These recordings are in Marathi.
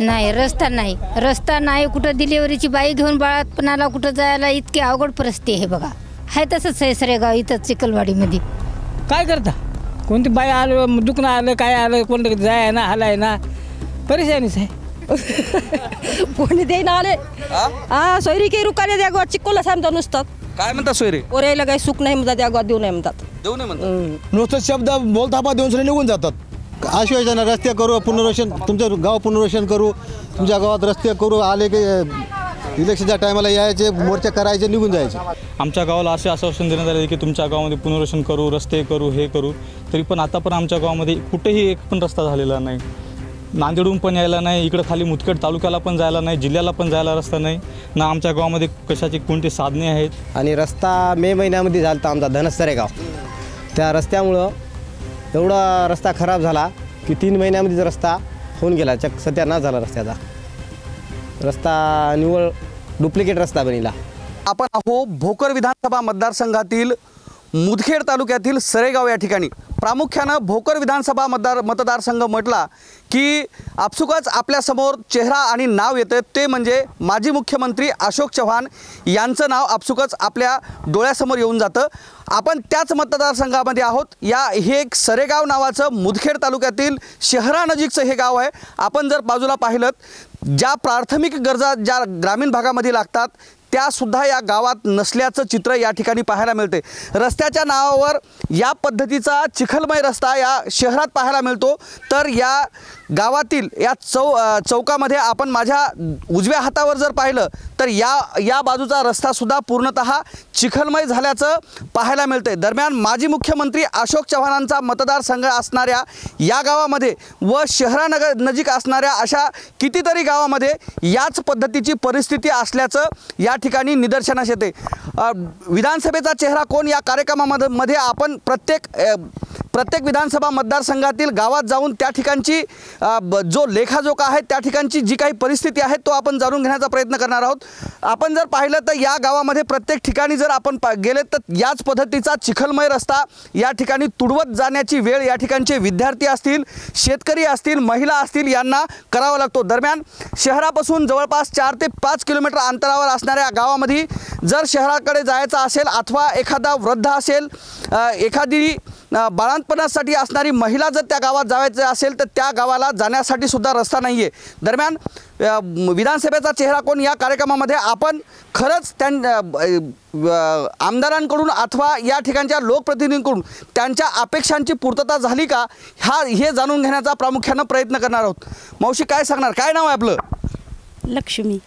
नाही रस्ता नाही कुठं डिलिव्हरीची बाई घेऊन बाळातपणाला कुठं जायला इतकी अवघड परिस्थिती आहे बघा. आहे तसंच आहे सरेगाव इथं चिखलवाडीमध्ये. काय करता कोणती बाई आलं दुखणं आलं काय आलं कोण जाय ना हालाय ना परेशानीच आहे. कोणी देईना आले सोयरी काही रुकाले त्या गावात चिक्कोला सांगता नुसतात. काय म्हणतात सोयरे? पोरायला काही सुख नाही म्हणतात त्या गावात देऊ नये म्हणतात. देऊ नये म्हणतात. नुसतं शब्द बोलथापा देऊन सगळे निघून जातात. आश्वासन रस्ते करू पुनर्वसन तुमचं गाव पुनर्वसन करू तुमच्या गावात रस्ते करू आले की इलेक्शनच्या टायमाला यायचे मोर्चा करायचे निघून जायचे. आमच्या गावाला असे आश्वासन देण्यात आले की तुमच्या गावामध्ये पुनर्वसन करू रस्ते करू हे करू तरी पण आता पण आमच्या गावामध्ये कुठेही एक पण रस्ता झालेला नाही. नांदेडहून पण यायला नाही इकडं खाली मुदखेड तालुक्याला पण जायला नाही जिल्ह्याला पण जायला रस्ता नाही ना आमच्या गावामध्ये कशाची कोणती साधने आहेत. आणि रस्ता मे महिन्यामध्ये झाला होता आमचा धनसरे गाव. त्या रस्त्यामुळं एवढा रस्ता खराब झाला की 3 महिन्यामध्येच रस्ता होऊन गेला. सत्यानाश झाला रस्त्याचा. रस्ता निव्वळ डुप्लिकेट रस्ता बनिला. आपण आहो भोकर विधानसभा मतदारसंघातील मुदखेड तालुक्यातील सरेगाव या ठिकाणी. प्रामुख्यानं भोकर विधानसभा मतदारसंघ म्हटला की आपसुकच आपल्यासमोर चेहरा आणि नाव येतं ते म्हणजे माजी मुख्यमंत्री अशोक चव्हाण यांचं नाव आपसुकच आपल्या डोळ्यासमोर येऊन जातं. आपण त्याच मतदारसंघामध्ये आहोत. हे एक सरेगाव नावाचं मुदखेड तालुक्यातील शहरानजीकचं हे गाव आहे. आपण जर बाजूला पाहिलं ज्या प्राथमिक गरजा ज्या ग्रामीण भागामध्ये लागतात त्यासुद्धा या गावात नसल्याचं चित्र या ठिकाणी पाहायला मिळते. रस्त्याच्या नावावर या पद्धतीचा चिखलमय रस्ता या शहरात पाहायला मिळतो. तर या गावातील या चौकामध्ये आपण माझ्या उजव्या हातावर जर पाहिलं तर या बाजूचा रस्तासुद्धा पूर्णतः चिखलमय झाल्याचं पाहायला मिळते. दरम्यान माजी मुख्यमंत्री अशोक चव्हाणांचा मतदारसंघ असणाऱ्या या गावामध्ये व शहरानजीक असणाऱ्या अशा कितीतरी गावामध्ये याच पद्धतीची परिस्थिती असल्याचं या ठिकाणी निदर्शनास येते. विधानसभेचा चेहरा कोण या कार्यक्रमामध्ये आपण प्रत्येक विधानसभा मतदारसंघातील गावात जाऊन त्या ठिकाणची जो लेखाजोखा आहे त्या ठिकाणची जी काही परिस्थिती आहे तो आपण जाणून घेण्याचा प्रयत्न करणार आहोत. आपण जर पाहिलं तर या गावामध्ये प्रत्येक ठिकाणी जर आपण गेले तर याच पद्धतीचा चिखलमय रस्ता या ठिकाणी तुडवत जाण्याची वेळ या ठिकाणचे विद्यार्थी असतील शेतकरी असतील महिला असतील यांना करावा लागतो. दरम्यान शहरापासून जवळपास 4 ते 5 किलोमीटर अंतरावर असणाऱ्या गावामध्ये जर शहराकडे जायचं असेल अथवा एखादा वृद्ध असेल एखादी बाळंतपणासाठी असणारी महिला जर त्या गावात जायचं असेल तर त्या गावाला जाण्यासाठी सुद्धा रस्ता नाही आहे. दरम्यान विधानसभेचा चेहरा कोण या कार्यक्रमामध्ये आपण खरंच आमदारांकडून अथवा या ठिकाणच्या लोकप्रतिनिधींकडून त्यांच्या अपेक्षांची पूर्तता झाली का हे जाणून घेण्याचा प्रामुख्यानं प्रयत्न करणार आहोत. मावशी काय सांगणार? काय नाव आहे आपलं? लक्ष्मी.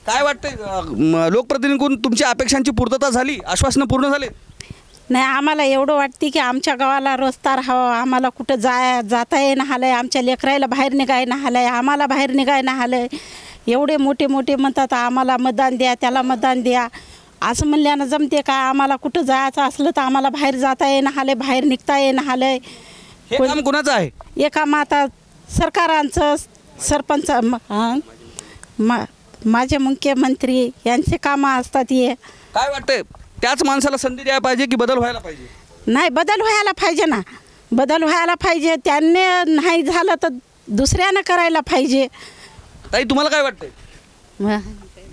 काय वाटतं लोकप्रतिनिधींकडून तुमच्या अपेक्षांची पूर्तता झाली? आश्वासनं पूर्ण झाले? नाही आम्हाला एवढं वाटते की आमच्या गावाला रस्ता राहावा. आम्हाला कुठं जाता येणं आलं आहे. आमच्या लेकरायला बाहेर निघायनं आलं आहे. आम्हाला बाहेर निघायनं आलं आहे. एवढे मोठे म्हणतात आम्हाला मतदान द्या त्याला मतदान द्या असं म्हणल्यानं जमते का? आम्हाला कुठं जायचं असलं तर आम्हाला बाहेर जाता येणं आलं आहे बाहेर निघता येणं आलं आहे. हे काम कोणाचं आहे? हे काम आता सरकारांचं सरपंच माझे मुख्यमंत्री यांचे कामं असतात. हे काय वाटतंय त्याच माणसाला संधी द्यायला पाहिजे की बदल व्हायला पाहिजे? नाही बदल व्हायला पाहिजे ना. बदल व्हायला पाहिजे. त्यांनी नाही झालं तर दुसऱ्यानं करायला पाहिजे. ताई तुम्हाला काय वाटतंय?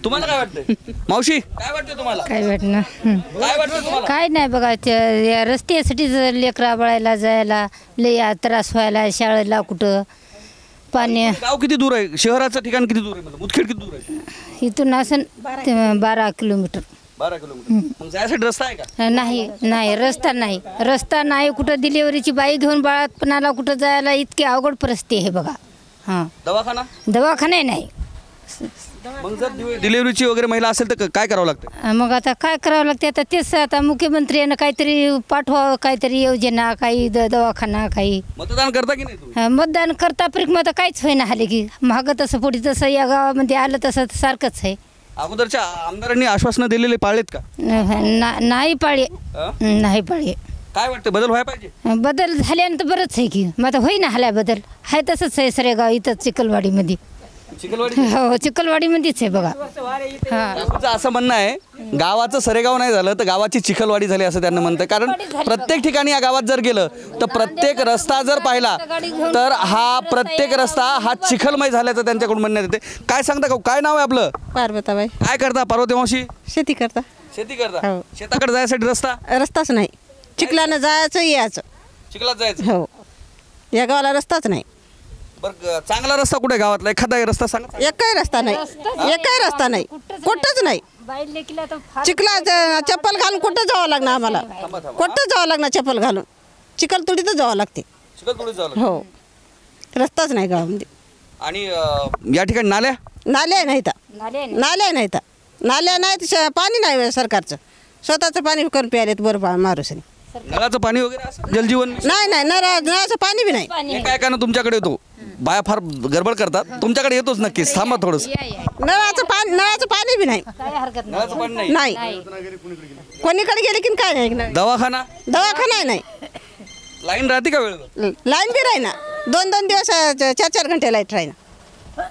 तुम्हाला काय वाटतंय? मावशी काय वाटतंय तुम्हाला? काय वाटणार काय वाटतंय तुम्हाला? काय नाही बघा या रस्त्यासाठीच लेकरा बळायला जायला लय त्रास व्हायला शाळेला कुठं पाणी. गाव किती दूर आहे? शहराचं ठिकाण किती दूर आहे? मुदखेड किती दूर आहे? इथून असं 12 किलोमीटर. 12 किलोमीटर. मग जायसाठी रस्ता आहे का? नाही रस्ता नाही कुठं डिलिव्हरीची बाई घेऊन बाळातपणाला कुठं जायला इतकी अवघड परिस्थिती आहे बघा. हां दवाखाना नाही. मग जर डिलिव्हरीची वगैरे महिला असेल तर काय करावं लागतं? मग आता काय करावं लागते? आता तेच आता मुख्यमंत्र्यांना काहीतरी पाठवावं काही योजना काही दवाखाना काही. मतदान करता की नाही? मतदान करता परिक्रमा तर काहीच होईना आले की महाग तसं पुढे तसं या गावामध्ये आलं तसं सारखंच आहे. अगोदरच्या आमदारांनी आश्वासनं दिलेले पाळलेत का? नाही पाळले. काय वाटतं बदल व्हायला पाहिजे? बदल झाल्यानंतर बरंच आहे की मग आता होईना हलाय बदल. आहे तसंच आहे सरेगाव इथं चिखलवाडीमध्ये. चिखलवाडी हो चिखलवाडीमध्येच आहे बघा. हां तुमचं असं म्हणणं आहे गावाचं सरेगाव नाही झालं तर गावाची चिखलवाडी झाली असं त्यांना म्हणतं. कारण प्रत्येक ठिकाणी या गावात जर गेलं तर प्रत्येक रस्ता जर पाहिला तर हा प्रत्येक रस्ता हा चिखलमय झाल्याचं त्यांच्याकडून म्हणण्यात येते. काय सांगता का, काय नाव आहे आपलं? पार्वताबाई. काय करता पार्वती मावशी? शेती करता. शेती करता. हो. शेताकडे जायसाठी रस्ता रस्ताच नाही, चिखलानं जायचं यायचं. चिखलात जायचं. हो, या गावाला रस्ताच नाही. बरं चांगला रस्ता कुठे गावातला एखादा रस्ता सांगा. एकही रस्ता नाही, एकही रस्ता नाही, कुठंच नाही. चिखला चप्पल घालून कुठं जावं लागणार आम्हाला, कुठं जावं लागणार चप्पल घालून, चिखलतोडीतच जावं लागते. चिखलतोडीत जावं लागतं. हो, रस्ताच नाही गावामध्ये. आणि या ठिकाणी नाल्या नाल्या नाहीत, नाल्या नाहीत, नाल्या नाहीत, पाणी नाही सरकारचं, स्वतःचं पाणी करून प्यायलेत बरं मारुसनी. नळाचं पाणी वगैरे असं जलजीवन नाही नाही, नळाचं पाणी बी नाही. हे काय का ना तुमच्याकडे येतो बाया फार गडबड करतात, तुमच्याकडे येतोच नक्कीच. थांबा थोडंसं. नळाचं पाणी बी नाही. नळाचं पाणी नाही. नाही, कोणीकडे गेले की काय नाही. दवाखाना नाही, लाईन राहते का वेळ? लाईन बी राही ना, 2-2 दिवस 4-4 घंटे लाईट राही ना.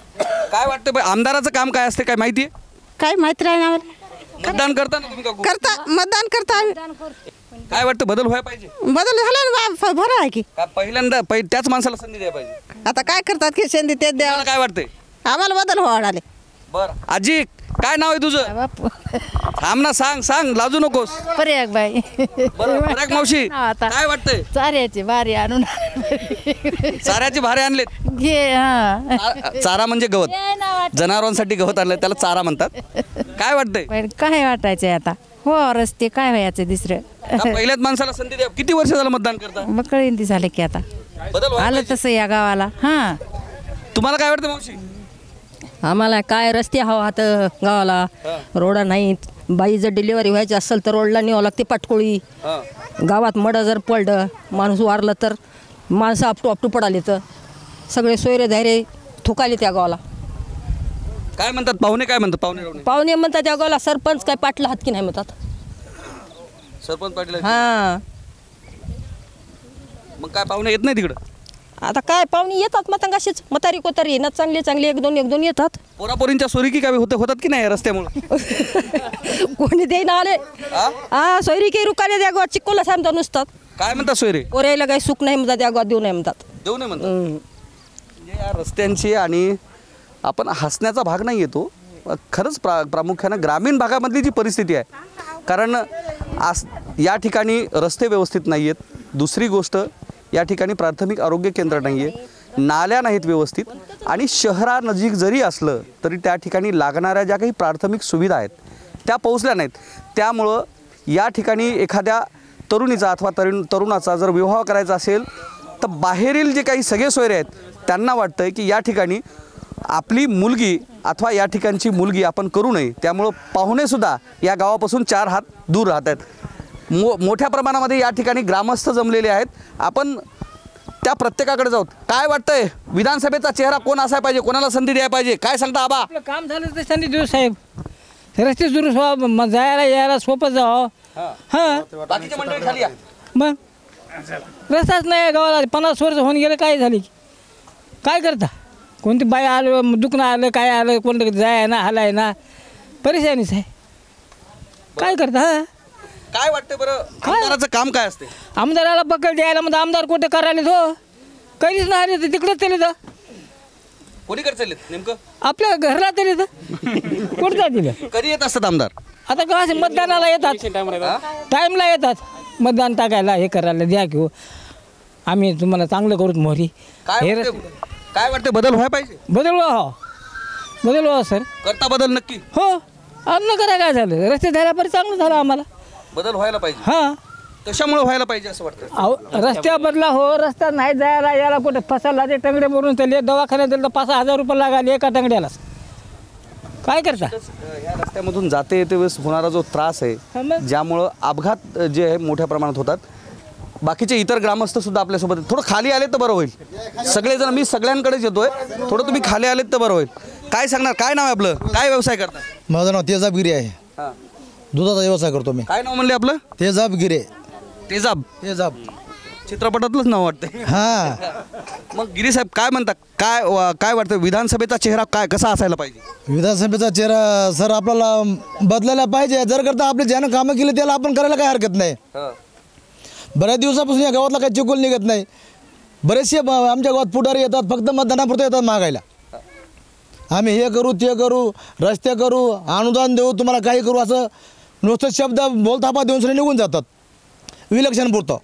काय वाटतं बाई, आमदाराचं काम काय असते काय माहिती आहे? काय माहिती राही ना आम्हाला. मतदान करता ना तुम्ही का? करता, मतदान करता आम्ही. काय वाटतं बदल व्हायला पाहिजे बदल झाला ना, बरं आहे की. का पहिल्यांदा त्याच माणसाला संधी द्यायला पाहिजे? आता काय करतात की संधी तेच द्यावं. तुम्हाला काय वाटतंय? आम्हाला बदल व्हावं. बरं आजी काय नाव आहे तुझं? थांब ना, सांग लाजू नकोस. पर्याग बाई. बरं पराग मावशी काय वाटतंय? चाऱ्याची बारी आणून चाऱ्याचे भारे आणलेत. घे. चारा म्हणजे गवत, जनावरांसाठी गवत आणलं त्याला चारा म्हणतात. काय वाटतंय? काय वाटायचंय आता, हो रस्ते काय व्हायचं दुसरं. का पहिल्याच माणसाला संधी द्या. किती वर्ष झालं मतदान करता? बकळींदी झाले की आता बदल व्हायला आलं पाहिजे. तसं या गावाला. हां तुम्हाला काय वाटतं मावशी? आम्हाला काय रस्ते हवा आता गावाला, रोडा नाहीत. बाई जर डिलिव्हरी व्हायची असेल तर रोडला न्यावं लागते पाटकोळी. गावात मडं जर पडलं, माणूस वारलं तर माणसं आपटू पडाले तर सगळे सोयरे धायरे थुकाले त्या गावाला. काय म्हणतात पाहुणे? काय म्हणतात पाहुणे? पाहुणे म्हणतात त्या गावाला सरपंच काय पाटला हात की नाही म्हणतात. सरपंच पाटील हां, मग काय पाहुणे येत नाही तिकडं? आता काय पाहुणे येतात मतंगाशीच, म्हातारी कोतारी येणार चांगली एक दोन येतात. पोरापोरींच्या सोयरी काय होतात की नाही रस्त्यामुळे? कोणी देईना आले. हा सोयरी काही रुकाले त्या गावात चिक्कोला सांगता नुसतात. काय म्हणतात सोयरे? पोरायला काही सुख नाही म्हणतात त्या गावात, देऊ नाही म्हणतात. देऊ नाही म्हणतात. म्हणजे या रस्त्यांची आणि आपण हसण्याचा भाग नाही येतो, खरंच प्रामुख्यानं ग्रामीण भागामधली जी परिस्थिती आहे. कारण या ठिकाणी रस्ते व्यवस्थित नाही आहेत. दुसरी गोष्ट, या ठिकाणी प्राथमिक आरोग्य केंद्र नाही आहे, नाल्या नाहीत व्यवस्थित, आणि शहरानजीक जरी असलं तरी त्या ठिकाणी लागणाऱ्या ज्या काही प्राथमिक सुविधा आहेत त्या पोहोचल्या नाहीत. त्यामुळं या ठिकाणी एखाद्या तरुणीचा अथवा तरुणाचा जर विवाह करायचा असेल तर बाहेरील जे काही सगळे सोयरे आहेत त्यांना वाटतं की या ठिकाणी आपली मुलगी अथवा या ठिकाणची मुलगी आपण करू नये. त्यामुळं पाहुणेसुद्धा या गावापासून 4 हात दूर राहत आहेत. मोठ्या प्रमाणामध्ये या ठिकाणी ग्रामस्थ जमलेले आहेत. आपण त्या प्रत्येकाकडे जाऊ. काय वाटतंय विधानसभेचा चेहरा कोण असायला पाहिजे, कोणाला संधी द्यायला पाहिजे, काय सांगता आबा? आपलं काम झालं तर संधी देऊ साहेब, रस्ते दुरुस्त व्हावं, जायला यायला सोपं जावं. हां बाकीच्या मंडळी खाली या. मग रस्ताच नाही गावाला, 50 वर्ष होऊन गेलं, काय झाली काय करता? कोणती बाई आलं, दुखणं आलं, काय आलं, कोण जाय ना हालाय ना, परेशानीच आहे. काय करता? हां काय वाटतं बरं आमदाराचं काम काय असते? आमदाराला पकड द्यायला म्हणजे आमदार कुठे करायला तो कधीच नाही आले तर तिकडंच दिले तर कोणीकडे चाललेत नेमकं? आपल्या घरला दिले तर कुठं दिलं? कधी येत असतात आमदार? आता का असे मतदानाला येतात, टाईमला येतात मतदान टाकायला, हे करायला द्या की आम्ही तुम्हाला चांगलं करूत मोहरी. काय वाटतं बदल व्हायला पाहिजे? बदलवा सर. करता बदल नक्की? हो, अन्न करा. काय झालं, रस्ते झाल्यापर्यंत चांगलं झालं आम्हाला. बदल व्हायला पाहिजे. हां कशामुळे व्हायला पाहिजे असं वाटतं? अहो रस्त्या बदला हो, रस्ता नाही जायला यायला कुठे फसायला, ते टंगडे भरून चालले, दवाखान्यात दिलं तर 5,000 रुपये लागाले एका टंगड्यालाच. काय करता? या रस्त्यामधून जाते येते वेळेस होणारा जो त्रास आहे, ज्यामुळं अपघात जे आहे मोठ्या प्रमाणात होतात. बाकीचे इतर ग्रामस्थ सुद्धा आपल्यासोबत थोडं खाली आलेत तर बरं होईल. सगळेजण, मी सगळ्यांकडेच येतोय, थोडं तुम्ही खाली आलेत तर बरं होईल. काय सांगणार, काय नाव आहे आपलं, काय व्यवसाय करता? माझं नाव तेजाब गिरे आहे, दुधाचा व्यवसाय करतो मी. काय नाव म्हणले आपलं? तेजाब गिरे. तेजाब. चित्रपटातलंच नाव वाटतंय. हां मग गिरी साहेब काय म्हणतात, काय वाटतं विधानसभेचा चेहरा कसा असायला पाहिजे? विधानसभेचा चेहरा सर आपल्याला बदलायला पाहिजे. जर करता आपले ज्यानं कामं केली त्याला आपण करायला काही हरकत नाही. बऱ्याच दिवसापासून या गावातला काही चिकोल निघत नाही. बरेचसे आमच्या गावात पुढारी येतात, फक्त मतदानापुरतं येतात मागायला. आम्ही हे करू ते करू, रस्ते करू, अनुदान देऊ, तुम्हाला काही करू, असं नुसतं शब्द बोलथापा देऊन सुद्धा निघून जातात इलेक्शन पुरतं.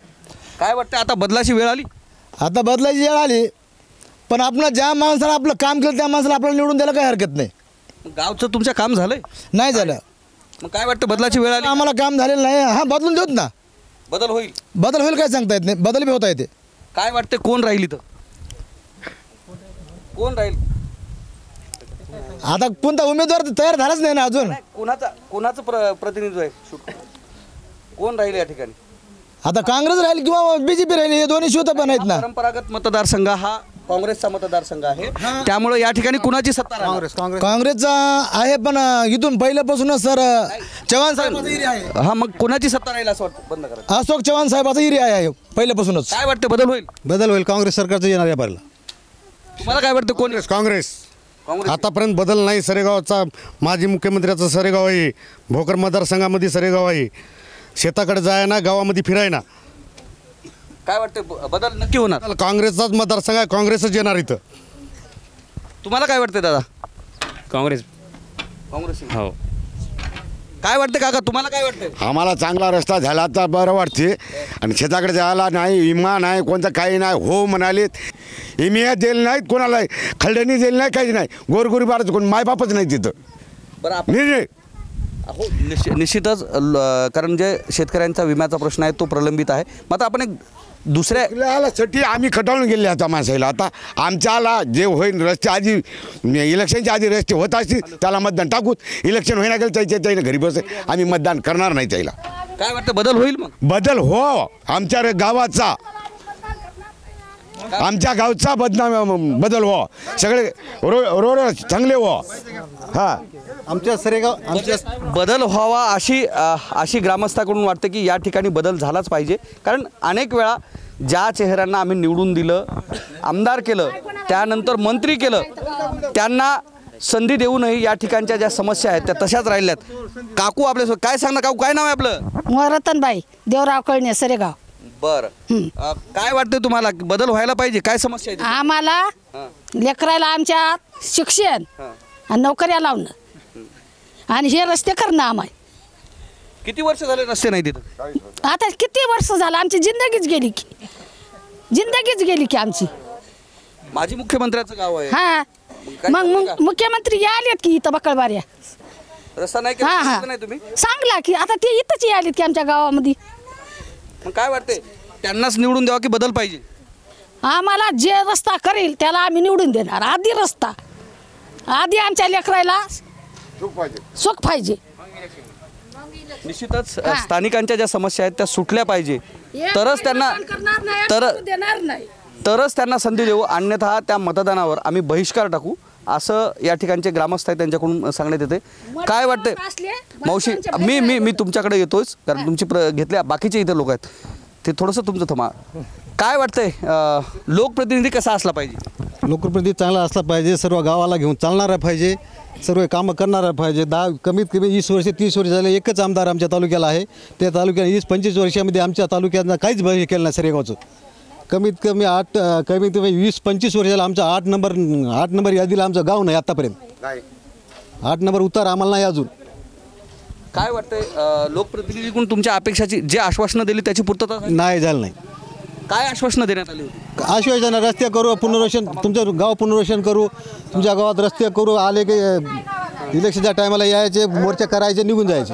काय वाटतं आता बदलाची वेळ आली? आता बदलायची वेळ आली, पण आपण ज्या माणसाला आपलं काम केलं त्या माणसाला आपल्याला निवडून द्यायला काही हरकत नाही. गावचं तुमचं काम झालंय? नाही झालं. मग काय वाटतं बदलाची वेळ आली? आम्हाला काम झालेलं नाही. हां बदलून देऊत ना. बदल होईल? बदल होईल काय सांगता येत नाही. बदल बी होता येते. काय वाटतं कोण राहील इथं? कोण राहील? आता कोणता उमेदवार तयार झालाच नाही ना अजून. कोणाचं प्रतिनिधित्व आहे? कोण राहील या ठिकाणी? आता काँग्रेस राहील किंवा बीजेपी राहील, हे दोन्ही शिवता पण आहेत ना. परंपरागत मतदारसंघ हा काँग्रेसचा मतदारसंघ आहे, त्यामुळे या ठिकाणी कुणाची सत्ता राहणार? काँग्रेसचा आहे, पण इथून पहिल्यापासूनच सर चव्हाण साहेबाचा एरिया आहे. हा, मग कुणाची सत्ता राहील असं वाटतं? बंद करा. अशोक चव्हाण साहेबाचा एरिया आहे पहिल्यापासूनच. काय वाटतं बदल होईल? बदल होईल. काँग्रेस सरकारचं येणार या बारला. तुम्हाला काय वाटतं कोण? काँग्रेस. आतापर्यंत बदल नाही. सरेगावचा माजी मुख्यमंत्र्याचं सरेगाव आहे, भोकर मतदारसंघामध्ये सरेगाव आहे. शेताकडे जाय ना, गावामध्ये फिराय ना. काय वाटतं बदल नक्की होणार? काँग्रेसचाच मतदारसंघ आहे, काँग्रेसच येणार इथं. तुम्हाला काय वाटतं दादा? काँग्रेस. हो. काय वाटतं काका, तुम्हाला काय वाटतं? आम्हाला चांगला रस्ता झाला तर बरं वाटते. आणि शेताकडे जायला नाही, विमा नाही, कोणतं काही नाही. हो म्हणालेत, इमिया दिले नाहीत कोणाला, खलडणी दिली नाही, काहीच नाही. गोरगोरीबाराचं कोण मायबापच नाही तिथं. बरं नाही. हो, निश्चितच कारण जे शेतकऱ्यांचा विम्याचा प्रश्न आहे तो प्रलंबित आहे. मग आता आपण एक दुसऱ्या साठी आम्ही खटाळून गेले आता माणसाला. आता आमच्याला जे होईल रस्ते आधी इलेक्शनच्या आधी रस्ते होत असतील त्याला मतदान टाकूत. इलेक्शन होईना गेलं त्याच्या घरी बस आम्ही मतदान करणार नाही त्याला. काय वाटतं बदल होईल? मग बदल हो, आमच्या गावाचा, आमच्या गावचा बदल हो, सगळे रोड चांगले हो. हां, आमच्या सरेगाव आमच्या बदल व्हावा अशी ग्रामस्थाकडून वाटतं की या ठिकाणी बदल झालाच पाहिजे. कारण अनेक वेळा ज्या चेहऱ्यांना आम्ही निवडून दिलं, आमदार केलं, त्यानंतर मंत्री केलं, त्यांना संधी देऊनही या ठिकाणच्या ज्या समस्या आहेत त्या तशाच राहिल्यात. काकू आपल्यासोबत काय सांगणार? काकू काय नाव आहे आपलं? रतनबाई देवराव कळणे सरेगाव. बरं, काय वाटतं तुम्हाला बदल व्हायला पाहिजे? काय समस्या आहे? आम्हाला लेकरायला आमच्या शिक्षण आणि नोकऱ्या लावणं आणि हे रस्ते करणं. आम्हाला किती वर्ष झाले रस्ते नाही तिथं? आता किती वर्ष झालं, आमची जिंदगीच गेली की आमची. माजी मुख्यमंत्र्याचं गाव आहे. हा, मग मुख्यमंत्री आलेत की इथं बकळबाऱ्या रस्ता नाही हा हा नाही तुम्ही सांगला की आता ते इथंच आलेत की आमच्या गावामध्ये. मग काय वाटते त्यांनाच निवडून द्यावा की बदल पाहिजे? आम्हाला जे रस्ता करेल त्याला आम्ही निवडून देणार. आधी आमच्या लेकरायला सुख पाहिजे. निश्चितच स्थानिकांच्या ज्या समस्या आहेत त्या सुटल्या पाहिजे, तरच त्यांना संधी देऊ, अन्यथा त्या मतदानावर आम्ही बहिष्कार टाकू असं या ठिकाणचे ग्रामस्थ आहेत त्यांच्याकडून सांगण्यात येते. काय वाटतंय मावशी? मी तुमच्याकडे येतोच कारण तुमची घेतल्या बाकीचे इथे लोक आहेत ते थोडंसं तुमचं थमा. काय वाटतंय लोकप्रतिनिधी कसा असला पाहिजे? लोकप्रतिनिधी चांगला असला पाहिजे, सर्व गावाला घेऊन चालणारा पाहिजे, सर्व कामं करणारा पाहिजे. कमीत कमी 20 वर्ष 30 वर्ष झाले एकच आमदार आमच्या तालुक्याला आहे. त्या तालुक्यात 20-25 वर्षामध्ये आमच्या तालुक्यात काहीच हे केलं नाही सरेगावचं. कमीत कमी 20-25 वर्ष झालं आमच्या 8 नंबर यादीला आमचं गाव नाही आत्तापर्यंत. 8 नंबर उतार आम्हाला नाही अजून. काय वाटतंय लोकप्रतिनिधीकडून तुमच्या अपेक्षाची जे आश्वासनं दिली त्याची पूर्तता नाही झालं नाही. काय आश्वासनं देण्यात आली होती? आश्वासन रस्ते करू, पुनर्वसन, तुमचं गाव पुनर्वसन करू, तुमच्या गावात रस्ते करू. आले की इलेक्शनच्या टायमाला यायचे, मोर्चा करायचे, निघून जायचे.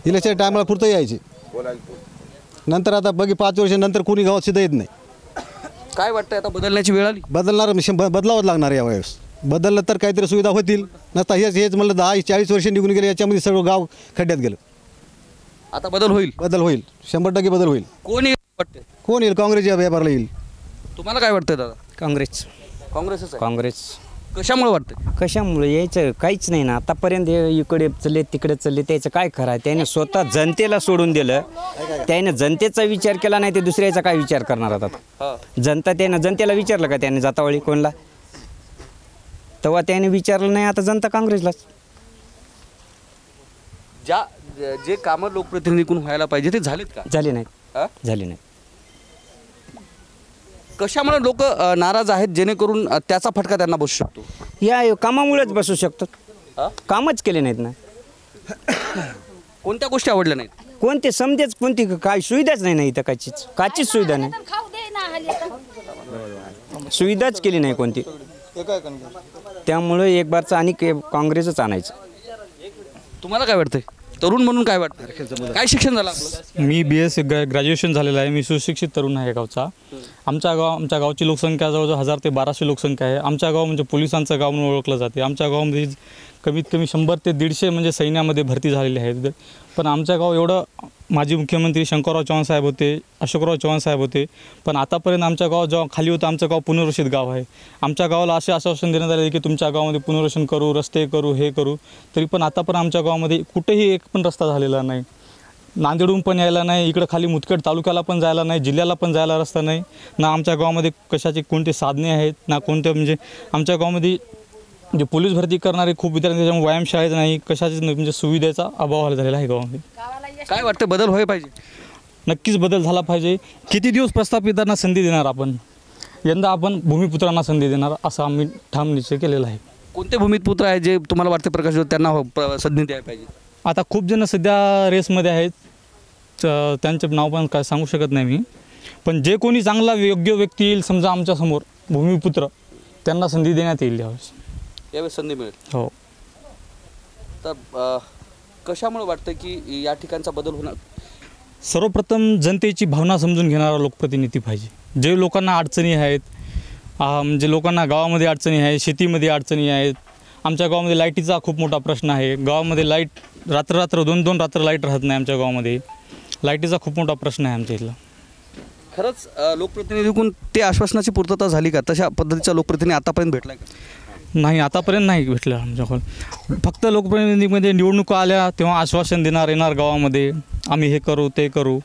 इलेक्शनच्या टायमाला पुरतं यायचे. नंतर आता बघी 5 वर्षानंतर कोणी गावात सुद्धा येत नाही. काय वाटतंय आता बदलण्याची वेळ आली? बदलावंच लागणार यावेळेस. बदललं तर काहीतरी सुविधा होतील. नसता हेच म्हणलं 10-40 वर्ष निघून गेले, याच्यामध्ये सर्व गाव खड्ड्यात गेलं. आता बदल होईल? बदल होईल, 100% बदल होईल. कोण येईल? काँग्रेस या व्यापाराला येईल. तुम्हाला काय वाटतंय दादा? काँग्रेस. काँग्रेसच आहे. काँग्रेस. कशामुळे वाटतं? कशामुळे यायचं काहीच नाही ना आतापर्यंत. इकडे चालले तिकडे चालले, त्याचं काय खरं आहे? त्याने स्वतः जनतेला सोडून दिलं. त्याने जनतेचा विचार केला नाही, ते दुसऱ्याचा काय विचार करणार आता? जनतेला विचारलं का त्याने जातावळी कोणला? तेव्हा त्याने विचारलं नाही. आता जनता काँग्रेसलाच. जे कामं लोकप्रतिनिधीकडून व्हायला पाहिजे ते झालेत का? झाली नाहीत. झाली नाही. कशामुळे लोक नाराज आहेत जेणेकरून त्याचा फटका त्यांना बसू शकतो? या कामामुळेच बसू शकतात. कामच केले नाहीत ना. कोणत्या गोष्टी आवडल्या नाहीत? कोणते समजेच कोणती काय सुविधाच नाही ना इथं. काचीच सुविधा नाही. सुविधाच केली नाही कोणती. त्यामुळे एक बारचं आणि काँग्रेसच आणायचं. तुम्हाला काय वाटतंय तरुण म्हणून? काय वाटतं? काय शिक्षण झालं आपलं? मी BSc ग्रॅज्युएशन झालेलं आहे. मी सुशिक्षित तरुण आहे गावचा. आमच्या गावची लोकसंख्या जवळजवळ 1000 ते 1200 लोकसंख्या आहे. आमच्या गाव म्हणजे पोलिसांचं गाव म्हणून ओळखलं जाते. आमच्या गावामध्ये कमीत कमी 100 ते 150 म्हणजे सैन्यामध्ये भरती झालेली आहेत. पण आमच्या गाव एवढं माजी मुख्यमंत्री शंकरराव चव्हाण साहेब होते, अशोकराव चव्हाण साहेब होते. पण आतापर्यंत आमच्या गाव जेव्हा खाली होतं, आमचं गाव पुनर्वसित गाव आहे. आमच्या गावाला असे आश्वासन देण्यात आले की तुमच्या गावामध्ये पुनर्वसन करू, रस्ते करू, हे करू. तरी पण आतापर्यंत आमच्या गावामध्ये कुठेही एक पण रस्ता झालेला नाही. नांदेडहून पण यायला नाही, इकडं खाली मुदखेड तालुक्याला पण जायला नाही, जिल्ह्याला पण जायला रस्ता नाही ना. आमच्या गावामध्ये कशाची कोणते साधने आहेत ना कोणत्या. म्हणजे आमच्या गावामध्ये जे पोलीस भरती करणारे खूप विद्यार्थी, त्याच्यामुळे व्यायामशाळेत नाही, कशाच म्हणजे सुविधेचा अभाव झालेला आहे गावामध्ये. काय वाटतं बदल व्हायला पाहिजे? नक्कीच बदल झाला पाहिजे. किती दिवस प्रस्थापितांना संधी देणार आपण? यंदा आपण भूमिपुत्रांना संधी देणार असा आम्ही ठाम निश्चय केलेला आहे. कोणते भूमिपुत्र आहे जे तुम्हाला वाटते प्रकाश त्यांना संधी द्यायला पाहिजे? आता खूप जण सध्या रेसमध्ये आहेत. त्यांचे नाव पण काय सांगू शकत नाही मी. पण जे कोणी चांगला योग्य व्यक्ती येईल समजा आमच्यासमोर भूमिपुत्र, त्यांना संधी देण्यात येईल यावेळेस संधी मिळेल. हो. तर कशामुळे वाटतं की या ठिकाणचा बदल होणार? सर्वप्रथम जनतेची भावना समजून घेणारा लोकप्रतिनिधी पाहिजे. जे लोकांना अडचणी आहेत, म्हणजे लोकांना गावामध्ये अडचणी आहेत, शेतीमध्ये अडचणी आहेत. आमच्या गावामध्ये लाईटीचा खूप मोठा प्रश्न आहे. गावामध्ये लाईट रात्र 2-2 रात्र लाईट राहत नाही. आमच्या गावामध्ये लाईटीचा खूप मोठा प्रश्न आहे आमच्या इथला. खरंच लोकप्रतिनिधीकडून ते आश्वासनाची पूर्तता झाली का? तशा पद्धतीचा लोकप्रतिनिधी आतापर्यंत भेटला का? नाही, आतापर्यंत नाही भेटलं आमच्याकडून. फक्त लोकप्रतिनिधीमध्ये निवडणुका आल्या तेव्हा आश्वासन येणार गावामध्ये, आम्ही हे करू ते करू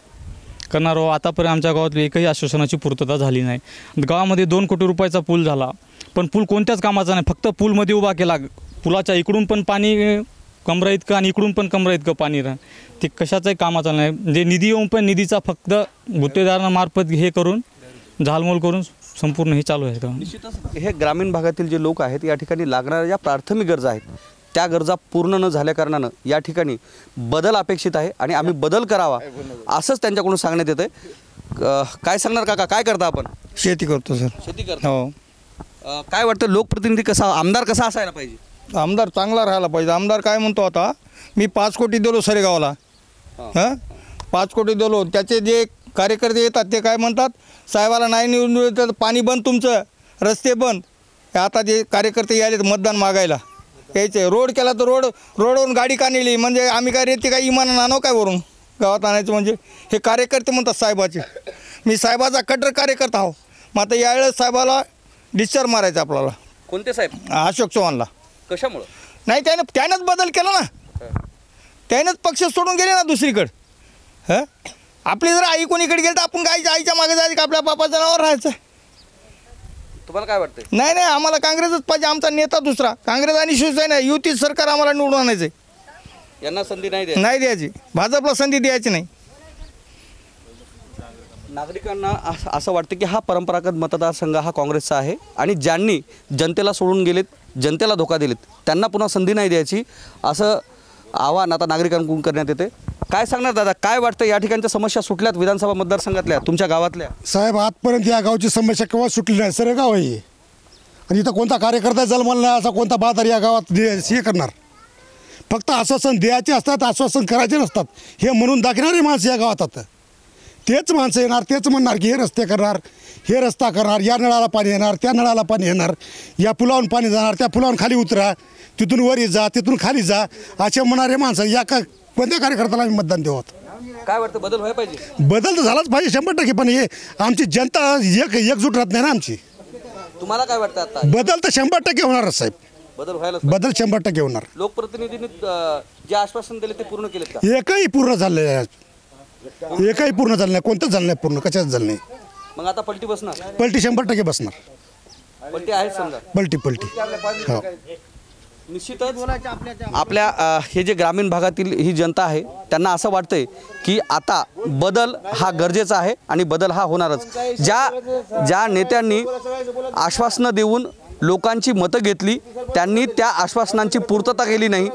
करणार. आतापर्यंत आमच्या गावात एकही आश्वासनाची पूर्तता झाली नाही. गावामध्ये 2 कोटी रुपयाचा पूल झाला, पण पूल कोणत्याच कामाचा नाही. फक्त पूलमध्ये उभा केला. पुलाच्या इकडून पण पाणी कमरा इतकं आणि इकडून पण कमरा इतकं पाणी ते कशाचाही कामाचा नाही. म्हणजे निधी येऊन पण निधीचा फक्त गुत्तेदारांमार्फत हे करून झालमोल करून संपूर्ण हे चालू आहे का? निश्चितच हे ग्रामीण भागातील जे लोक आहेत या ठिकाणी लागणाऱ्या ज्या प्राथमिक गरजा आहेत त्या गरजा पूर्ण न झाल्या कारणानं या ठिकाणी बदल अपेक्षित आहे आणि आम्ही बदल करावा असंच त्यांच्याकडून सांगण्यात येतं आहे. काय सांगणार काका? काय करता आपण? शेती करतो सर. शेती करतो. हो. काय वाटतं लोकप्रतिनिधी कसा, आमदार कसा असायला पाहिजे? आमदार चांगला राहायला पाहिजे. आमदार काय म्हणतो आता, मी 5 कोटी दिलो सरेगावला. 5 कोटी दिलो. त्याचे जे कार्यकर्ते येतात ते काय म्हणतात, साहेबाला नाही निवडून तर पाणी बंद, तुमचं रस्ते बंद. आता जे कार्यकर्ते यायले मतदान मागायला यायचे. रोड केला तर रोडवरून गाडी का नेली? म्हणजे आम्ही काय रेती काय इमानानं आणू काय वरून गावात आणायचं? म्हणजे हे कार्यकर्ते म्हणतात साहेबाचे. मी साहेबाचा कट्टर कार्यकर्ता आहो. मग आता यावेळेस साहेबाला डिस्चार्ज मारायचा आपल्याला. कोणते साहेब? अशोक चव्हाणला. कशामुळं? नाही, त्यानंच बदल केला ना. त्यानंच पक्ष सोडून गेले ना दुसरीकडं. आपली जर आई कोणीकडे गेली तर आपण आईच्या मागे जायचं का आपल्या बापाच्या नावावर राहायचं? तुम्हाला काय वाटतं? नाही, आम्हाला काँग्रेसच पाहिजे. आमचा नेता दुसरा. काँग्रेस आणि शिवसेना युती सरकार आम्हाला निवडून आणायचं. यांना संधी नाही द्यायची. भाजपला संधी द्यायची नाही. नागरिकांना असं वाटतं की हा परंपरागत मतदारसंघ हा काँग्रेसचा आहे आणि ज्यांनी जनतेला सोडून गेलेत, जनतेला धोका दिलेत, त्यांना पुन्हा संधी नाही द्यायची असं आवाहन आता नागरिकांकडून करण्यात येते. काय सांगणार दादा? काय वाटतं या ठिकाणच्या समस्या सुटल्यात विधानसभा मतदारसंघातल्या तुमच्या गावातल्या? साहेब, आजपर्यंत या गावची समस्या केव्हा सुटली नाही. सर गाव आहे आणि इथं कोणता कार्यकर्ता जन्मला नाही असा कोणता बाजार या गावात हे करणार. फक्त आश्वासन द्यायचे असतात, आश्वासन करायचे नसतात. हे म्हणून दाखवणारे माणसं या गावात आता तेच माणसं येणार, तेच म्हणणार की हे रस्ते करणार, हे रस्ता करणार, या नळाला पाणी येणार, त्या नळाला पाणी येणार, या पुलावरून पाणी जाणार, त्या पुलावरून खाली उतरा, तिथून वरी जा, तिथून खाली जा, असे म्हणणारे माणसं या कोणत्या कार्यकर्त्याला आम्ही मतदान देऊ? काय वाटतं बदल व्हायला पाहिजे? बदल तर झालाच पाहिजे 100%. पण हे आमची जनता एकजूट राहत नाही ना आमची. तुम्हाला काय वाटतं आता बदल तर 100% होणारच साहेब. बदल व्हायला बदल 100% होणार. लोकप्रतिनिधींनी जे आश्वासन दिले ते पूर्ण केलेत का? एकही पूर्ण झालं नाही. एकही पूर्ण झालं नाही. कोणतंच झालं नाही पूर्ण. कशाच झालं नाही. मग आता पलटी बसणार? पलटी 100% बसणार. पलटी आहे समजा. पलटी हो. निश्चितच आपल्या हे जे ग्रामीण भागातील ही जनता आहे त्यांना असं वाटतंय की आता बदल हा गरजेचा आहे आणि बदल हा होणारच. ज्या नेत्यांनी आश्वासनं देऊन लोकांची मतं घेतली त्यांनी त्या आश्वासनांची पूर्तता केली नाही.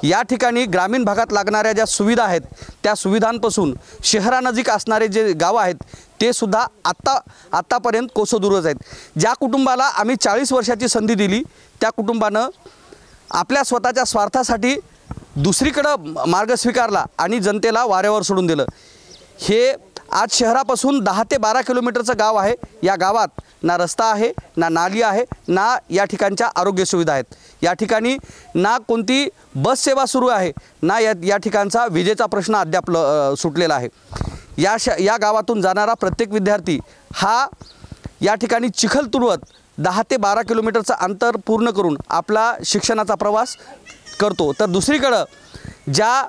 या ठिकाणी ग्रामीण भागात लागणाऱ्या ज्या सुविधा आहेत त्या सुविधांपासून शहरानजीक असणारे जे गावं आहेत ते सुद्धा आत्तापर्यंत कोसदूरच आहेत. ज्या कुटुंबाला आम्ही 40 वर्षाची संधी दिली त्या कुटुंबानं आपल्या स्वतःच्या स्वार्थासाठी दुसरीकडं मार्ग स्वीकारला आणि जनतेला वाऱ्यावर सोडून दिलं. हे आज शहरापासून 10 ते 12 किलोमीटरचं गाव आहे. या गावात ना रस्ता आहे, ना नाली आहे, ना या ठिकाणच्या आरोग्य सुविधा आहेत. या ठिकाणी ना कोणती बस सेवा सुरू आहे, ना या ठिकाणचा विजेचा प्रश्न अद्याप सुटलेला आहे. या गावातून जाणारा प्रत्येक विद्यार्थी हा या ठिकाणी चिखल तुडवत 10 ते 12 किलोमीटरचं अंतर पूर्ण करून आपला शिक्षणाचा प्रवास करतो. तर दुसरीकडं ज्या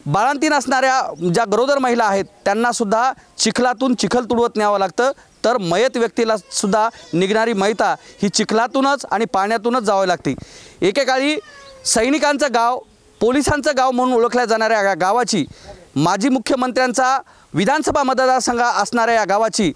बाळंतीण असणाऱ्या ज्या गरोदर महिला आहेत त्यांनासुद्धा चिखलातून चिखल तुडवत न्यावं लागतं. तर मयत व्यक्तीला सुद्धा निघणारी मैता ही चिखलातूनच आणि पाण्यातूनच जावं लागते. एकेकाळी सैनिकांचं गाव, पोलिसांचं गाव म्हणून ओळखल्या जाणाऱ्या या गावाची, माजी मुख्यमंत्र्यांचा विधानसभा मतदारसंघ असणाऱ्या या गावाची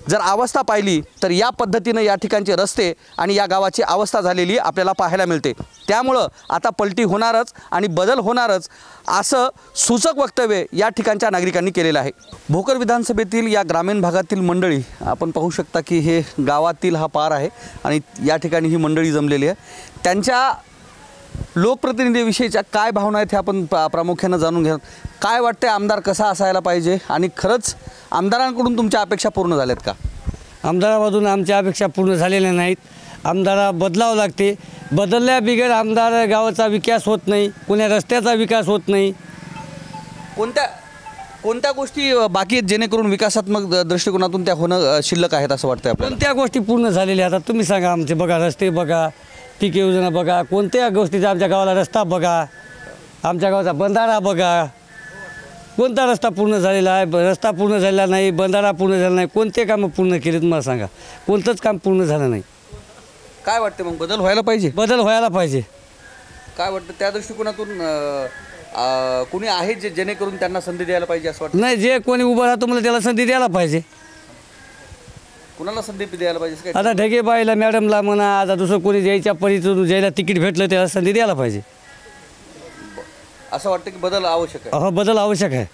जर अवस्था पाहिली तर या पद्धतीनं या ठिकाणचे रस्ते आणि या गावाची अवस्था झालेली आपल्याला पाहायला मिळते. त्यामुळं आता पलटी होणारच आणि बदल होणारच असं सूचक वक्तव्य या ठिकाणच्या नागरिकांनी केलेलं आहे. भोकर विधानसभेतील या ग्रामीण भागातील मंडळी आपण पाहू शकता की हे गावातील हा पार आहे आणि या ठिकाणी ही मंडळी जमलेली आहे. त्यांच्या लोकप्रतिनिधीविषयीच्या काय भावना आहेत हे आपण प्रामुख्यानं जाणून घ्या. काय वाटते आमदार कसा असायला पाहिजे आणि खरंच आमदारांकडून तुमच्या अपेक्षा पूर्ण झाल्यात का? आमदारामधून आमच्या अपेक्षा पूर्ण झालेल्या नाहीत. आमदारा बदलावं लागते. बदलल्या बिगर आमदार गावाचा विकास होत नाही, कुण्या रस्त्याचा विकास होत नाही. कोणत्या गोष्टी बाकी आहेत जेणेकरून विकासात्मक दृष्टिकोनातून त्या होणं शिल्लक आहेत असं वाटतं आपल्याला? कोणत्या गोष्टी पूर्ण झालेल्या आता तुम्ही सांगा. आमचे बघा रस्ते बघा, पीक योजना बघा, कोणत्या गोष्टीचा आमच्या गावाला रस्ता बघा, आमच्या गावाचा बंधारा बघा. कोणता रस्ता पूर्ण झालेला आहे? रस्ता पूर्ण झालेला नाही, बंधारा पूर्ण झाला नाही. कोणते कामं पूर्ण केलेत मला सांगा? कोणतंच काम पूर्ण झालं नाही. काय वाटतं मग बदल व्हायला पाहिजे? बदल व्हायला पाहिजे. काय वाटतं त्या दृष्टिकोनातून कोणी आहे जे जेणेकरून त्यांना संधी द्यायला पाहिजे असं वाटतं? नाही, जे कोणी उभं राहतो मला त्याला संधी द्यायला पाहिजे. कुणाला संधी द्यायला पाहिजे? आता ढगेबाईला, मॅडमला म्हणा, आता दुसरं कोणी ज्याच्या परिचून ज्याला तिकीट भेटलं त्याला संधी द्यायला पाहिजे. असं वाटतं की बदल आवश्यक आहे? हो, बदल आवश्यक आहे.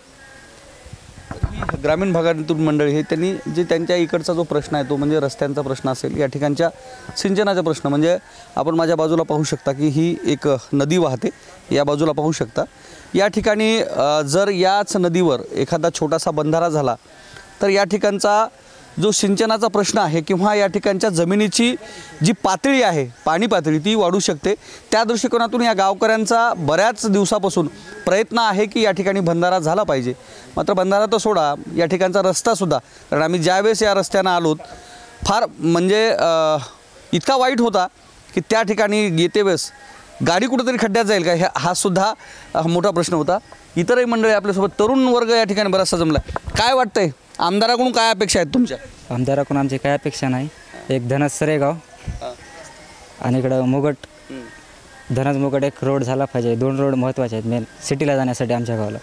ग्रामीण भागातून मंडळी हे त्यांनी जे त्यांच्या इकडचा जो प्रश्न आहे तो म्हणजे रस्त्यांचा प्रश्न असेल, या ठिकाणच्या सिंचनाचा प्रश्न, म्हणजे आपण माझ्या बाजूला पाहू शकता की ही एक नदी वाहते, या बाजूला पाहू शकता. या ठिकाणी जर याच नदीवर एखादा छोटासा बंधारा झाला तर या ठिकाणचा जो सिंचनाचा प्रश्न आहे किंवा या ठिकाणच्या जमिनीची जी पातळी आहे, पाणी पातळी, ती वाढू शकते. त्या दृष्टिकोनातून या गावकऱ्यांचा बऱ्याच दिवसापासून प्रयत्न आहे की या ठिकाणी बंधारा झाला पाहिजे. मात्र बंधारा तर सोडा, या ठिकाणचा रस्तासुद्धा, कारण आम्ही ज्यावेळेस या रस्त्यानं आलोत फार म्हणजे इतका वाईट होता की त्या ठिकाणी येते वेळेस गाडी कुठंतरी खड्ड्यात जाईल का हा सुद्धा मोठा प्रश्न होता. इतरही मंडळी आपल्यासोबत, तरुण वर्ग या ठिकाणी बराचसा जमला. काय वाटतंय आमदाराकडून काय अपेक्षा आहेत तुमच्या? आमदाराकडून आमची काय अपेक्षा नाही. एक धनस सरेगाव आणि इकडं मुगट, धनस मुगट एक रोड झाला पाहिजे. 2 रोड महत्त्वाचे आहेत मेन सिटीला जाण्यासाठी आमच्या गावाला.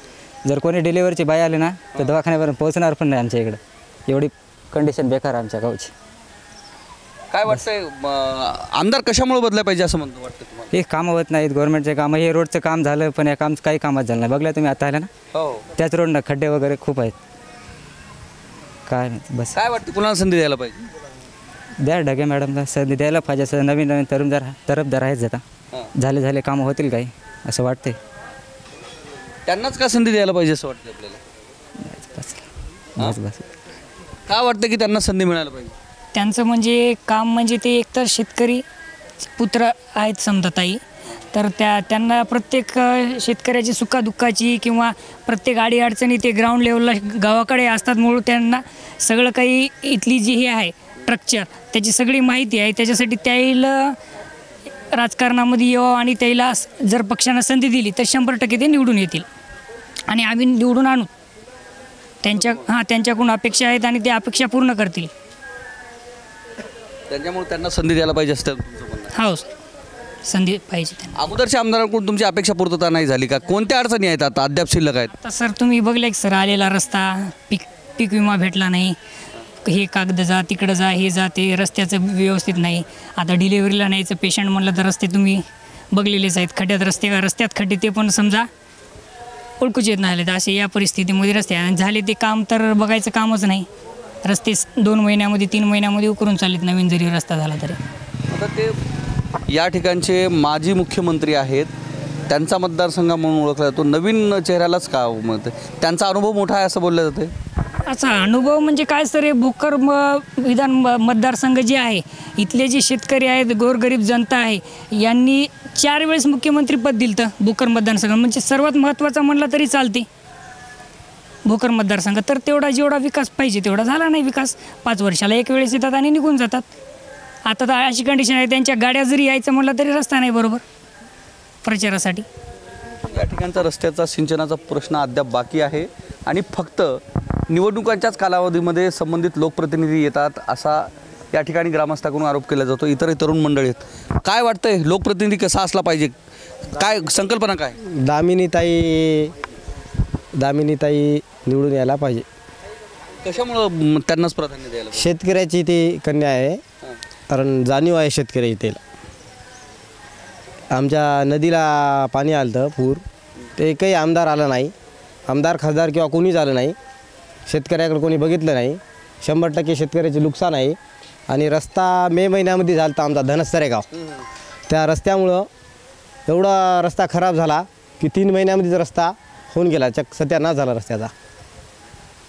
जर कोणी डिलिव्हरीची बाई आली ना तर दवाखान्यापर्यंत पोहोचणार पण नाही आमच्या इकडं. एवढी कंडिशन बेकार आहे आमच्या गावची. काय वाटतंय आमदार कशामुळे बदलायला पाहिजे असं म्हणतो वाटतं तुम्हाला? हे कामं होत नाहीत गव्हर्नमेंटचे कामं. हे रोडचं काम झालं पण या काम काही कामच झालं नाही. बघला तुम्ही आता आल्या ना, हो, त्याच रोडनं खड्डे वगैरे खूप आहेत. काय नाही बस. काय वाटतं कुणाला संधी द्यायला पाहिजे? द्या ढगे मॅडमला संधी द्यायला पाहिजे. असं नवीन नवीन तरफदार आहेत जाता. झाले कामं होतील काही असं वाटते. त्यांनाच का संधी द्यायला पाहिजे असं वाटतं आपल्याला? बस. काय वाटतं की त्यांना संधी मिळायला पाहिजे? त्यांचं म्हणजे काम म्हणजे ते एकतर शेतकरी पुत्र आहेत समजा ताई, तर त्यांना प्रत्येक शेतकऱ्याची सुखादुःखाची किंवा प्रत्येक अडीअडचणी ते ग्राउंड लेवलला गावाकडे असतात. म्हणून त्यांना सगळं काही इथली जी हे आहे स्ट्रक्चर त्याची सगळी माहिती आहे. त्याच्यासाठी त्याला राजकारणामध्ये यावं आणि त्याला जर पक्षानं संधी दिली तर 100% ते निवडून येतील आणि आम्ही निवडून आणू. त्यांच्याकडून अपेक्षा आहेत आणि ते अपेक्षा पूर्ण करतील. त्याच्यामुळे त्यांना संधी द्यायला पाहिजे असतं. हो, संधी पाहिजे त्यांना. अगोदरच्या आमदारांकडून तुमची अपेक्षा पूर्तता नाही झाली का? कोणत्या अडचणी आहेत आता अद्याप शिल्लक आहेत? आता सर तुम्ही बघले की सर आलेला रस्ता, पीक विमा भेटला नाही, हे कागद जा तिकडं जा हे जा, ते रस्त्याचं व्यवस्थित नाही. आता डिलिव्हरीला न्यायचं पेशंट म्हणलं तर रस्ते तुम्ही बघलेलेच आहेत. रस्त्यात खड्डे ते पण समजा ओळखूच येत नाही. असे या परिस्थितीमध्ये रस्ते झाले ते काम तर बघायचं कामच नाही. रस्ते 2 महिन्यामध्ये 3 महिन्यामध्ये उकरून चालत नवीन जरी रस्ता झाला तरी. आता ते या ठिकाणचे माजी मुख्यमंत्री आहेत, त्यांचा मतदारसंघ म्हणून ओळखला जातो. नवीन चेहऱ्यालाच का म्हणते? त्यांचा अनुभव मोठा आहे असं बोललं जाते. असा अनुभव म्हणजे काय सर, हे भोकर विधान मतदारसंघ जे आहे, इथले जे शेतकरी आहेत, गोरगरीब जनता आहे, यांनी 4 वेळेस मुख्यमंत्रीपद दिलं तर भोकर मतदारसंघ म्हणजे सर्वात महत्त्वाचा म्हणला तरी चालते भोकर मतदारसंघ. तर जेवढा विकास पाहिजे तेवढा झाला नाही विकास. 5 वर्षाला 1 वेळेस येतात आणि निघून जातात. आता तर अशी कंडिशन आहे, त्यांच्या गाड्या जरी यायचं म्हटलं तरी रस्ता नाही बरोबर प्रचारासाठी. या ठिकाणचा रस्त्याचा सिंचनाचा प्रश्न अद्याप बाकी आहे आणि फक्त निवडणुकांच्याच कालावधीमध्ये संबंधित लोकप्रतिनिधी येतात असा या ठिकाणी ग्रामस्थाकडून आरोप केला जातो. इतरही तरुण मंडळी आहेत. काय वाटतंय, लोकप्रतिनिधी कसा असला पाहिजे? काय संकल्पना काय? दामिनीताई निवडून यायला पाहिजे. कशामुळं त्यांनाच प्राधान्य द्यायला? शेतकऱ्याची ती कन्या आहे, कारण जाणीव आहे शेतकरी इथे. आमच्या नदीला पाणी आलं तर पूर, ते काही आमदार आलं नाही, आमदार खासदार किंवा कोणीच आलं नाही. शेतकऱ्याकडे कोणी बघितलं नाही. 100% शेतकऱ्याचे नुकसान आहे. आणि रस्ता मे महिन्यामध्ये झाला तर आमचा धनसरेगाव, त्या रस्त्यामुळं एवढा रस्ता खराब झाला की 3 महिन्यामध्येच रस्ता होऊन गेला. सत्यानाश झाला रस्त्याचा.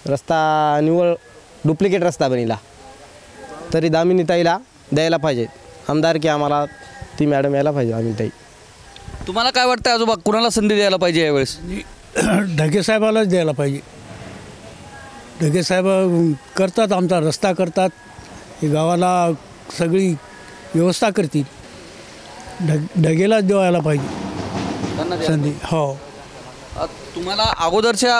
रस्ता निव्वळ डुप्लिकेट रस्ता बनिला. तरी दामिनीताईला द्यायला पाहिजे आमदारकी. आम्हाला ती मॅडम यायला पाहिजे दामिनीताई. तुम्हाला काय वाटतं आजोबा, कुणाला संधी द्यायला पाहिजे यावेळेस? ढगे साहेबालाच द्यायला पाहिजे. ढगे साहेब करतात, आमचा रस्ता करतात, हे गावाला सगळी व्यवस्था करतील. ढगेलाच द्यायला पाहिजे संधी. हो. तुम्हाला अगोदरच्या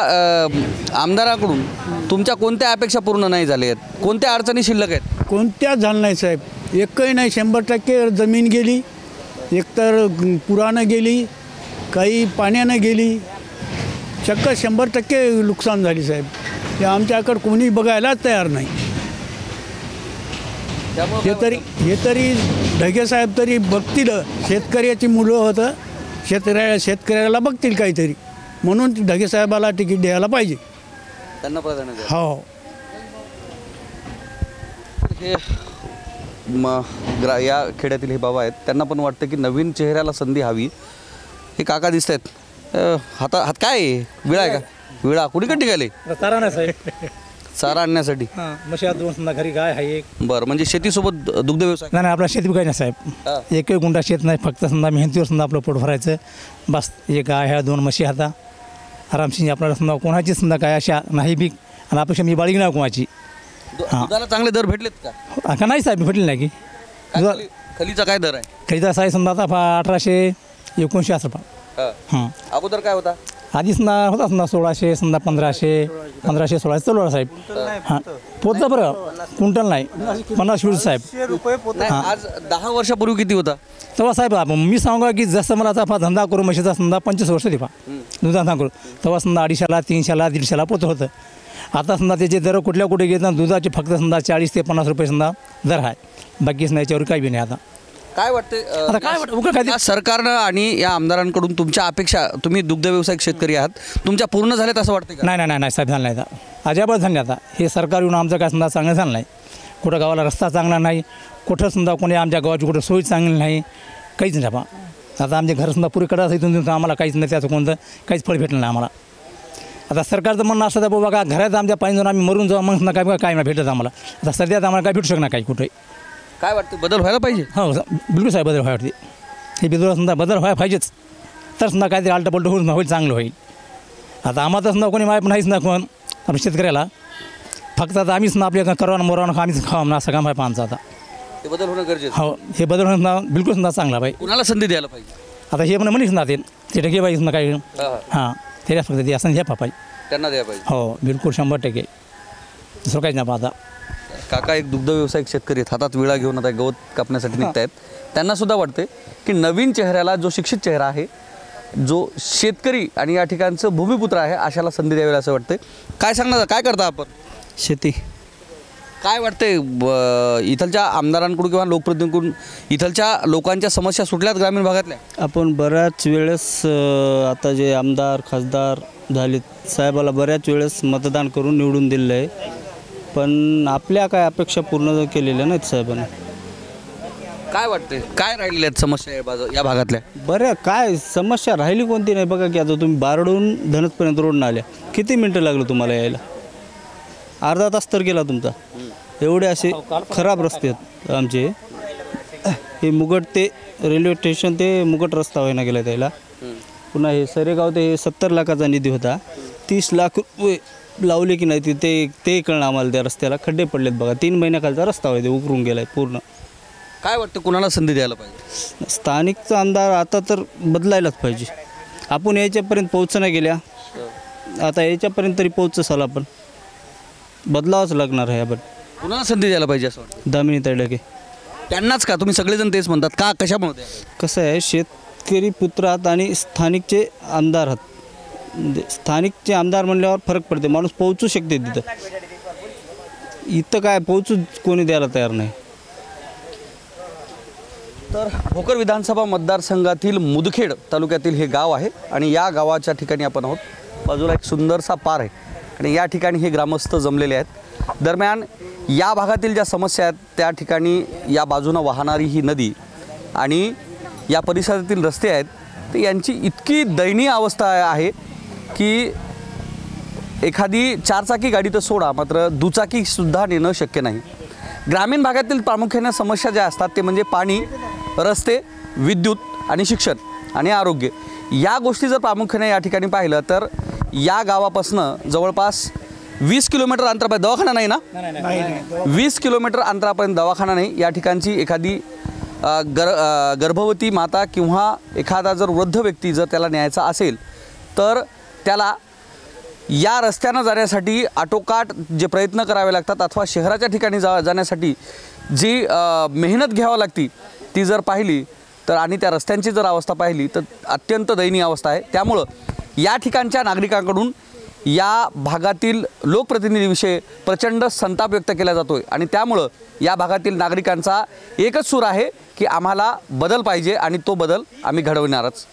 आमदाराकडून तुमच्या कोणत्या अपेक्षा पूर्ण नाही झाल्या आहेत? कोणत्या अडचणी शिल्लक आहेत? कोणत्याच झालं नाही साहेब, एकही नाही. 100% जमीन गेली, एकतर पुरानं गेली, काही पाण्यानं गेली, चक्क 100% नुकसान झाली साहेब. हे आमच्याकडं कोणी बघायलाच तयार नाही. हे तरी ढगे साहेब तरी बघतील, शेतकऱ्याची मुलं होतं, शेतकऱ्याला बघतील काहीतरी, म्हणून ढगे साहेबाला तिकीट द्यायला पाहिजे. त्यांना प्राधान्य द्या. हो. हे या खेड्यातील हे बाबा आहेत, त्यांना पण वाटतं की नवीन चेहऱ्याला संधी हवी. हे काका दिसत आहेत, हात काय आहे? विळा आहे का? विळा कुणीकडे निघाले? चारा आणण्यासाठी. म्हशी 2 समजा, घरी गाय आहे एक. बरं, म्हणजे शेतीसोबत दुग्ध व्यवसाय? नाही, आपला शेती काय नाही साहेब. एकही गुंठा शेत नाही, फक्त समजा मेहनतीवर समजा आपलं पोट भरायचं बस. एक गाय ह्या 2 म्हशी आता आरामशी. आपल्याला समजा कोणाची समजा काय अशा नाही बी, आणि अपेक्षा मी बाळगी नाही कोणाची. दुधाला चांगले दर भेटलेत का? का नाही साहेब, भेटले नाही की. खलीचा काय दर आहे? खलीचा साहेब समजा आता 1800-1900 असं पहा. अगोदर काय होता? आधी समजा होता समजा 1600, समजा 1500-1600 चालू साहेब. हां, पोतचा बरं, क्विंटल नाही, 50 किलो साहेब. आज 10 वर्षापूर्वी किती होता तेव्हा साहेब? मी सांगा की जसं मला आता धंदा करू म्हशीचा समजा 25 वर्ष दिपा दुधा धंदा करू, तेव्हा समजा 250ला 300ला 150ला पोत होतं. आता समजा त्याचे दर कुठे घेतात, दुधाचे फक्त समजा 40 ते 50 रुपये समजा दर आहे, बाकीच नाही, याच्यावर काही बी नाही. आता काय वाटतं सरकारनं आणि या आमदारांकडून तुमच्या अपेक्षा? तुम्ही दुग्ध व्यावसायिक शेतकरी आहात, तुमच्या पूर्ण झाल्यात असं वाटतं? नाही साहेब, झालं नाही. आता अजिबात झालं नाही. आता हे सरकार येऊन आमचं काय समजा चांगलं झालं नाही. कुठं गावाला रस्ता चांगला नाही, कुठं समजा कोणी आमच्या गावाची कुठं सोय चांगली नाही, काहीच नाही. बा आता आमचे घर समजा पुरी कडा इथून आम्हाला काहीच नाही, त्याचं कोणतं काहीच फळ भेटलं नाही आम्हाला. आता सरकारचं म्हणणं असतं तर बाबा घरात आमच्या पाणी जाऊन आम्ही मरून जाऊ, मग काय नाही भेटत आम्हाला. आता सध्यात आम्हाला काय भेटू शकणार काही कुठे. काय वाटतं, बदल व्हायला पाहिजे? हो, बिलकुल साहेब, बदल व्हायला वाटते. हे बिदुरा समजा बदल व्हायला पाहिजेच, तर समजा काहीतरी आलटपलट होईल चांगलं होईल. आता आम्हाला समजा कोणी माहीत नाहीच ना कोण शेतकऱ्याला, फक्त आता आम्हीच ना आपल्या करवाना मोरावणं आम्हीच खावा ना असं काम आहे आमचं आता. ते बदल होणं गरजेचं. हो हे बदल होणं ना बिलकुल सुद्धा चांगला पाहिजे. कुणाला संधी द्यायला पाहिजे आता हे म्हणा म्हणीच ना ते टक्के पाहिजे ना काही हां त्याला फक्त ते असं घ्या पाहिजे. त्यांना द्यायला पाहिजे. हो बिलकुल 100% दुसरं काहीच नाही. आता काका एक दुग्ध व्यावसायिक शेतकरी आहेत, हातात विळा घेऊन आता गवत कापण्यासाठी निघत आहेत. त्यांना सुद्धा वाटते की नवीन चेहऱ्याला, जो शिक्षित चेहरा आहे, जो शेतकरी आणि या ठिकाणचं भूमिपुत्र आहे, अशाला संधी द्यावी असं वाटते. काय सांगणार, काय करता आपण? शेती. काय वाटते इथलच्या आमदारांकडून किंवा लोकप्रतिनिधींकडून इथलच्या लोकांच्या समस्या सुटल्यात ग्रामीण भागातल्या? आपण बऱ्याच वेळेस आता जे आमदार खासदार झालेत साहेबाला बऱ्याच वेळेस मतदान करून निवडून दिलेलं आहे, पण आपल्या काय अपेक्षा पूर्ण केलेल्या नाहीत साहेबांना. काय वाटते काय राहिलेल्या आहेत समस्या या भागातल्या? बऱ्या काय समस्या राहिली कोणती नाही. बघा की आता तुम्ही बारडून धनसपर्यंत रोडनं आल्या, किती मिनटं लागलं तुम्हाला यायला? अर्धा तास तर गेला तुमचा. एवढे असे खराब रस्ते आहेत आमचे. हे मुगट ते रेल्वे स्टेशन ते मुगट रस्ता व्हायला गेला त्याला. पुन्हा हे सरेगाव ते 70 लाखाचा निधी होता, 30 लाख रुपये लावले की नाही ते कळलं आम्हाला. त्या रस्त्याला खड्डे पडलेत बघा. 3 महिन्याखालचा रस्ता होता, उकरून गेला आहे पूर्ण. काय वाटतं कुणाला संधी द्यायला पाहिजे? स्थानिकचा आमदार आता तर बदलायलाच पाहिजे. आपण याच्यापर्यंत पोहोच नाही गेल्या, आता याच्यापर्यंत तरी पोहोचसाल आपण. बदलावंच लागणार आहे. आपण कुणाला संधी द्यायला पाहिजे असं वाटतं? दामिनीताई डगे. त्यांनाच का? तुम्ही सगळेजण तेच म्हणतात का? कशामुळे? कसं आहे, शेतकरी पुत्र आहात आणि स्थानिकचे आमदार आहात. म्हणजे स्थानिकचे आमदार म्हणल्यावर फरक पडते. माणूस पोहोचू शकते तिथं. इथं काय पोहोचू कोणी द्यायला तयार नाही. तर भोकर विधानसभा मतदारसंघातील मुदखेड तालुक्यातील हे गाव आहे आणि या गावाच्या ठिकाणी आपण आहोत. बाजूला एक सुंदरसा पार आहे आणि या ठिकाणी हे ग्रामस्थ जमलेले आहेत. दरम्यान या भागातील ज्या समस्या आहेत, त्या ठिकाणी या बाजूनं वाहणारी ही नदी आणि या परिसरातील रस्ते आहेत, तर यांची इतकी दयनीय अवस्था आहे की एखादी 4 चाकी गाडी तर सोडा, मात्र दुचाकीसुद्धा नेणं शक्य नाही. ग्रामीण भागातील प्रामुख्याने समस्या ज्या असतात ते म्हणजे पाणी, रस्ते, विद्युत आणि शिक्षण आणि आरोग्य. या गोष्टी जर प्रामुख्याने या ठिकाणी पाहिलं तर या गावापासून जवळपास 20 किलोमीटर अंतरापर्यंत दवाखाना नाही ना? 20 किलोमीटर अंतरापर्यंत दवाखाना नाही. या ठिकाणची एखादी गर्भवती माता किंवा एखादा जर वृद्ध व्यक्ती जर त्याला न्यायचा असेल तर त्याला या रस्त्यानं जाण्यासाठी आटोकाट जे प्रयत्न करावे लागतात अथवा शहराच्या ठिकाणी जाण्यासाठी जी मेहनत घ्यावी लागती ती जर पाहिली तर आणि त्या रस्त्यांची जर अवस्था पाहिली तर अत्यंत दयनीय अवस्था आहे. त्यामुळं या ठिकाणच्या नागरिकांकडून या भागातील लोकप्रतिनिधीविषयी प्रचंड संताप व्यक्त केला जातो आहे आणि त्यामुळं या भागातील नागरिकांचा एकच सूर आहे की आम्हाला बदल पाहिजे आणि तो बदल आम्ही घडवणारच.